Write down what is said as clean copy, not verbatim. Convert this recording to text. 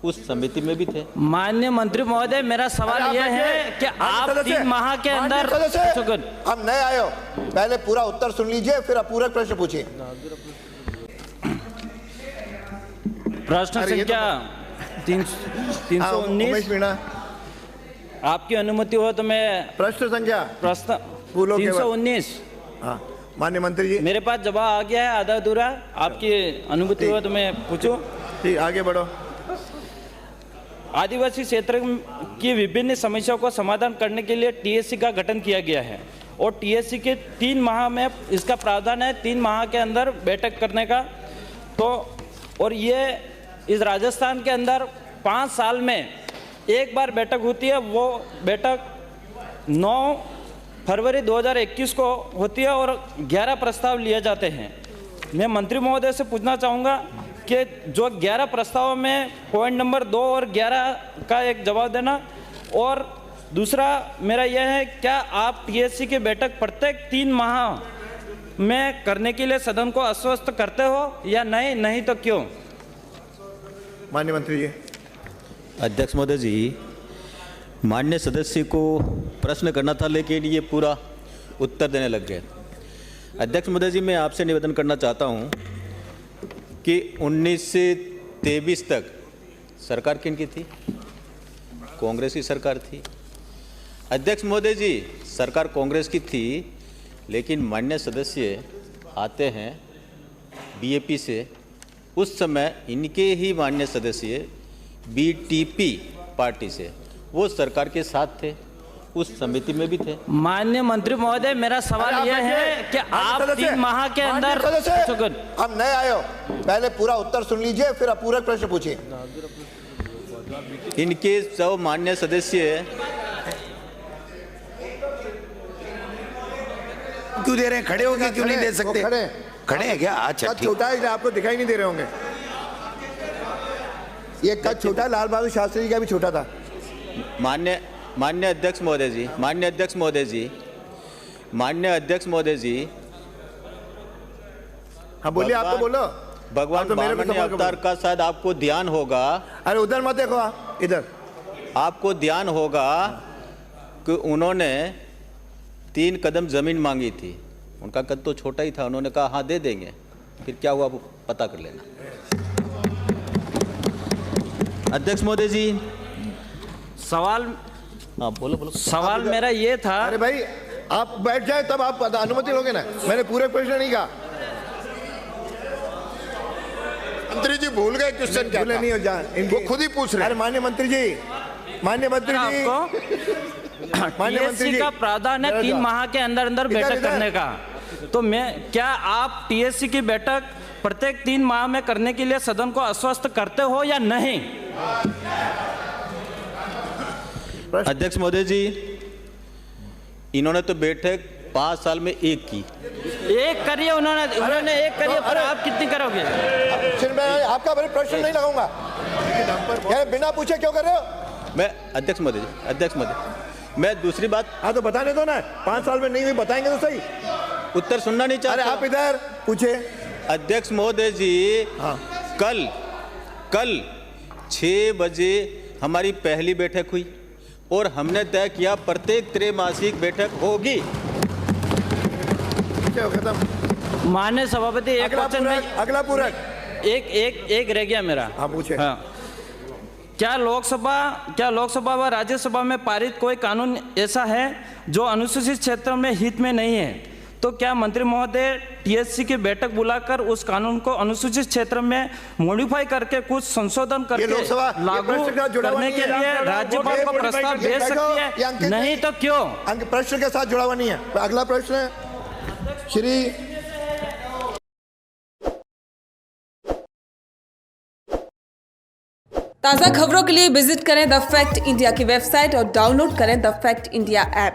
उस समिति में भी थे। माननीय मंत्री महोदय, मेरा सवाल यह है कि आप 3 माह के अंदर हम नए आए हो, पहले पूरा उत्तर सुन लीजिए फिर पूरा प्रश्न पूछिए। प्रश्न संख्या 319, आपकी अनुमति हो तो मैं प्रश्न संख्या प्रश्न फूलों के 319। हाँ, माननीय मंत्री जी, मेरे पास जवाब आ गया है आधा अधूरा, आपकी अनुमति हो तो मैं पूछूं। ठीक, आगे बढ़ो। आदिवासी क्षेत्र की विभिन्न समस्याओं को समाधान करने के लिए टीएससी का गठन किया गया है और टीएससी के 3 माह में इसका प्रावधान है 3 माह के अंदर बैठक करने का। तो और ये इस राजस्थान के अंदर 5 साल में एक बार बैठक होती है, वो बैठक 9 फरवरी 2021 को होती है और 11 प्रस्ताव लिए जाते हैं। मैं मंत्री महोदय से पूछना चाहूँगा कि जो 11 प्रस्तावों में पॉइंट नंबर 2 और 11 का एक जवाब देना, और दूसरा मेरा यह है, क्या आप टीएससी की बैठक प्रत्येक 3 माह में करने के लिए सदन को आश्वस्त करते हो या नहीं तो क्यों? माननीय मंत्री जी। अध्यक्ष महोदय जी, माननीय सदस्य को प्रश्न करना था लेकिन ये पूरा उत्तर देने लग गए। अध्यक्ष महोदय जी, मैं आपसे निवेदन करना चाहता हूँ कि 19 से 23 तक सरकार किनकी थी? कांग्रेस की सरकार थी। अध्यक्ष महोदय जी, सरकार कांग्रेस की थी, लेकिन माननीय सदस्य आते हैं बीएपी से। उस समय इनके ही माननीय सदस्य बीटीपी पार्टी से, वो सरकार के साथ थे, उस समिति में भी थे। माननीय मंत्री महोदय, मेरा सवाल यह है कि आप 3 माह के अंदर, हम नए आए हो, पहले पूरा उत्तर सुन लीजिए फिर पूरा प्रश्न पूछिए। इनके सब माननीय सदस्य क्यों दे रहे हैं? खड़े होके क्यों नहीं दे सकते? खड़े हैं क्या? अच्छा, छोटा है, आपको दिखाई नहीं दे रहे होंगे। ये कद छोटा, लाल बहादुर शास्त्री जी का भी छोटा था। माननीय अध्यक्ष महोदय जी, माननीय अध्यक्ष महोदय जी, माननीय अध्यक्ष महोदय जी, हाँ बोलिए, आप तो बोलो। भगवान वामन अवतार का शायद आपको ध्यान होगा। अरे उधर मत देखो, आप इधर। आपको ध्यान होगा कि उन्होंने 3 कदम जमीन मांगी थी। उनका कद तो छोटा ही था, उन्होंने कहा हाँ दे देंगे। फिर क्या हुआ वो पता कर लेना। अध्यक्ष महोदय जी, सवाल, हाँ बोलो। सवाल मेरा ये था। अरे भाई, आप बैठ जाए तब आप अनुमति लोगे ना, मैंने पूरे प्रश्न नहीं कहा। मंत्री जी भूल गए क्वेश्चन क्या था? नहीं हो जाए, इनको खुद ही पूछ रहे हैं। अरे माननीय मंत्री जी, माननीय मंत्री जी, टीएससी का प्रावधान है 3 माह के अंदर बैठक करने का। तो क्या आप टीएससी की बैठक प्रत्येक 3 माह में करने के लिए सदन को आश्वस्त करते हो या नहीं? अध्यक्ष महोदय जी, इन्होंने तो बैठक 5 साल में एक की। एक करिए, उन्होंने एक करिए, पर आप कितनी करोगे? मैं आपका प्रश्न नहीं लगाऊंगा। बिना पूछे क्यों कर रहे हो? मैं अध्यक्ष महोदय जी, अध्यक्ष महोदय, मैं दूसरी बात। हाँ तो बताने दो ना, 5 साल में नहीं हुई, बताएंगे तो सही। उत्तर सुनना नहीं चाहते? अरे आप इधर पूछे। अध्यक्ष महोदय जी, हाँ। कल 6 बजे हमारी पहली बैठक हुई और हमने तय किया प्रत्येक त्रैमासिक बैठक होगी। खत्म। माननीय सभापति, एक क्वेश्चन में अगला पूरक एक रह गया मेरा। हाँ पूछे। हाँ, क्या लोकसभा व राज्यसभा में पारित कोई कानून ऐसा है जो अनुसूचित क्षेत्र में हित में नहीं है? तो क्या मंत्री महोदय टीएससी की बैठक बुलाकर उस कानून को अनुसूचित क्षेत्र में मॉडिफाई करके कुछ संशोधन करके लागू करने के लिए राज्यपाल को प्रस्ताव भेज सकती है? नहीं तो क्यों? प्रश्न के साथ जुड़ा हुआ नहीं है। अगला प्रश्न है श्री ताज़ा खबरों के लिए विजिट करें द फैक्ट इंडिया की वेबसाइट और डाउनलोड करें द फैक्ट इंडिया ऐप।